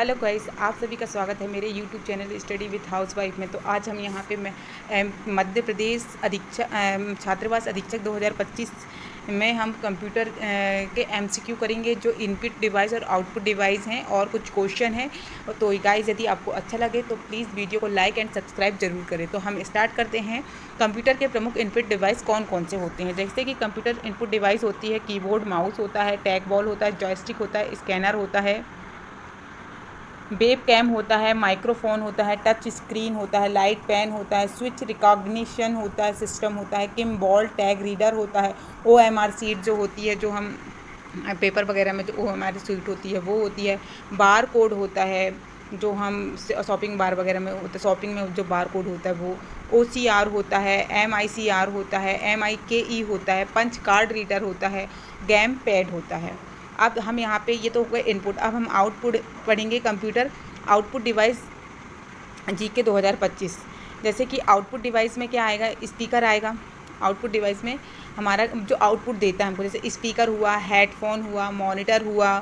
Hello guys, आप सभी का स्वागत है मेरे YouTube channel study with housewife में। तो आज हम यहाँ पे मध्य प्रदेश छात्रावास अधीक्षक 2025 में हम कंप्यूटर के एमसीक्यू करेंगे, जो इनपुट डिवाइस और आउटपुट डिवाइस हैं और कुछ क्वेश्चन हैं। तो गाइस, यदि आपको अच्छा लगे तो प्लीज़ वीडियो को लाइक एंड सब्सक्राइब जरूर करें। तो हम स्टार्ट करते हैं। कंप्यूटर के प्रमुख इनपुट डिवाइस कौन कौन से होते हैं? जैसे कि कंप्यूटर इनपुट डिवाइस होती है कीबोर्ड, माउस होता है, टैग बॉल होता है, जॉयस्टिक होता है, स्कैनर होता है, वेब कैम होता है, माइक्रोफोन होता है, टच स्क्रीन होता है, लाइट पेन होता है, स्विच रिकॉग्निशन होता है, सिस्टम होता है, किम बॉल, टैग रीडर होता है, OMR सीट जो होती है, जो हम पेपर वगैरह में जो OMR सीट होती है वो होती है, बार कोड होता है, जो हम शॉपिंग बार वगैरह में होता है, शॉपिंग में जो बार कोड होता है वो, OCR होता है, MICR होता है, MIKE होता है, पंच कार्ड रीडर होता है, गेम पैड होता है। अब हम यहाँ पे ये तो हो गए इनपुट। अब हम आउटपुट पढ़ेंगे। Computer output device GK 2025। जैसे कि आउटपुट डिवाइस में क्या आएगा? स्पीकर आएगा। आउटपुट डिवाइस में हमारा जो आउटपुट देता है हमको, जैसे स्पीकर हुआ, हेडफोन हुआ, मॉनिटर हुआ,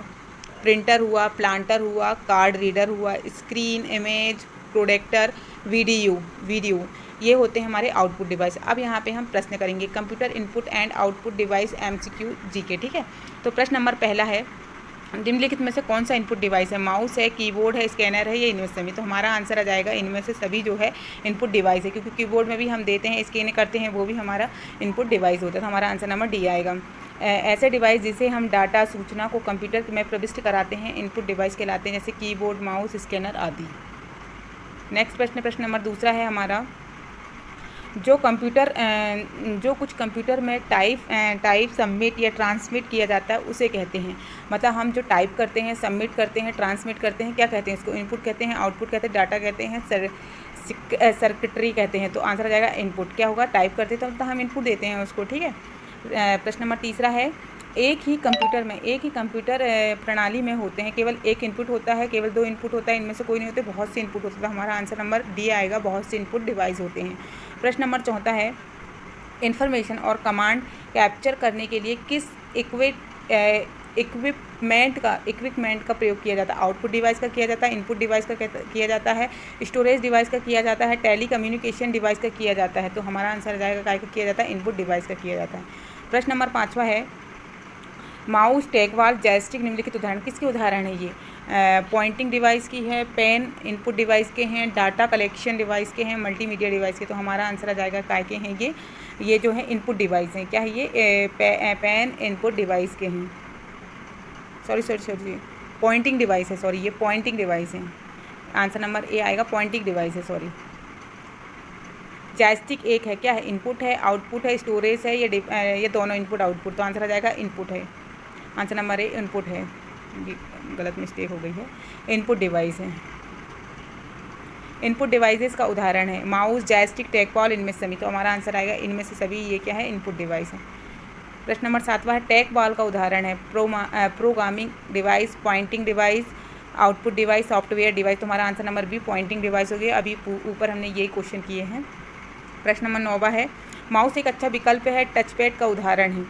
प्रिंटर हुआ, प्लांटर हुआ, कार्ड रीडर हुआ, स्क्रीन, इमेज, प्रोजेक्टर, वीडियो, ये होते हैं हमारे आउटपुट डिवाइस। अब यहाँ पे हम प्रश्न करेंगे computer input and output device MCQ GK। ठीक है, तो प्रश्न नंबर पहला है, निम्नलिखित में से कौन सा इनपुट डिवाइस है? माउस है, कीबोर्ड है, स्कैनर है या इनमें से सभी? तो हमारा आंसर आ जाएगा इनमें से सभी जो है इनपुट डिवाइस है, क्योंकि कीबोर्ड में भी हम देते हैं, स्कैन करते हैं, वो भी हमारा इनपुट डिवाइस होता है। तो हमारा आंसर नंबर D आएगा। ऐसे डिवाइस जिसे हम डाटा सूचना को कंप्यूटर में प्रविष्ट कराते हैं इनपुट डिवाइस कहलाते हैं, जैसे कीबोर्ड, माउस, स्कैनर आदि। नेक्स्ट प्रश्न नंबर दूसरा है हमारा, जो कुछ कंप्यूटर में टाइप सबमिट या ट्रांसमिट किया जाता है उसे कहते हैं। मतलब हम जो टाइप करते हैं, सबमिट करते हैं, ट्रांसमिट करते हैं, क्या कहते हैं? इसको इनपुट कहते हैं, आउटपुट कहते हैं, डाटा कहते हैं, सर्किटरी कहते हैं। तो आंसर आ जाएगा इनपुट। क्या होगा? टाइप करते हैं तो हम इनपुट देते हैं उसको। ठीक है, प्रश्न नंबर तीसरा है, एक ही कंप्यूटर प्रणाली में होते हैं केवल एक इनपुट होता है, केवल दो इनपुट होता है, इनमें से कोई नहीं होते, बहुत से इनपुट होते हैं। तो हमारा आंसर नंबर D आएगा, बहुत से इनपुट डिवाइस होते हैं। प्रश्न नंबर चौथा है, इन्फॉर्मेशन और कमांड कैप्चर करने के लिए किस इक्विपमेंट का प्रयोग किया जाता है? आउटपुट डिवाइस का किया जाता है, इनपुट डिवाइस का किया जाता है, स्टोरेज डिवाइस का किया जाता है, टेली कम्युनिकेशन डिवाइस का किया जाता है। तो हमारा आंसर आ जाएगा काय का किया जाता है? इनपुट डिवाइस का किया जाता है। प्रश्न नंबर पाँचवा है, माउस, टैगबॉल, जॉयस्टिक निम्नलिखित उदाहरण किसके उदाहरण है? ये पॉइंटिंग डिवाइस की है, पेन इनपुट डिवाइस के हैं, डाटा कलेक्शन डिवाइस के हैं, मल्टीमीडिया डिवाइस के। तो हमारा आंसर आ जाएगा काय के हैं? ये जो है इनपुट डिवाइस हैं। क्या है ये? पेन इनपुट डिवाइस के हैं। सॉरी, पॉइंटिंग डिवाइस है, सॉरी, ये पॉइंटिंग डिवाइस है। आंसर नंबर A आएगा, पॉइंटिंग डिवाइस है, सॉरी। जॉयस्टिक एक है, क्या है? इनपुट है, आउटपुट है, स्टोरेज है, ये दोनों इनपुट आउटपुट। तो आंसर आ जाएगा इनपुट है। आंसर नंबर A इनपुट है, गलत मिस्टेक हो गई है, इनपुट डिवाइस है। इनपुट डिवाइसेस का उदाहरण है माउस, जॉयस्टिक, टैगबॉल, इनमें से सभी। तो हमारा आंसर आएगा इनमें से सभी। ये क्या है? इनपुट डिवाइस है। प्रश्न नंबर 7वां है, टैगबॉल का उदाहरण है programming device, pointing device, output device, software device. तो हमारा answer number B pointing device हो गया। अभी ऊपर हमने यही क्वेश्चन किए हैं। प्रश्न नंबर 9वां है, माउस एक अच्छा विकल्प है, टचपैड का उदाहरण है,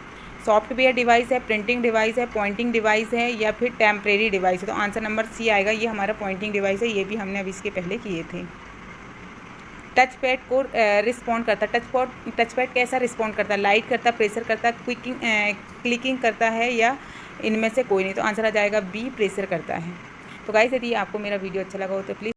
सॉफ्टवेयर डिवाइस है, प्रिंटिंग डिवाइस है, पॉइंटिंग डिवाइस है, या फिर टेम्परेरी डिवाइस है? तो आंसर नंबर C आएगा, ये हमारा पॉइंटिंग डिवाइस है। ये भी हमने अभी इसके पहले किए थे। टचपैड को रिस्पॉन्ड करता है, टचपैड कैसा रिस्पॉन्ड करता है? लाइट करता है, प्रेशर करता है, क्लिकिंग करता है, या इनमें से कोई नहीं? तो आंसर आ जाएगा B प्रेशर करता है। तो गाइस, यदि आपको मेरा वीडियो अच्छा लगा हो तो प्लीज़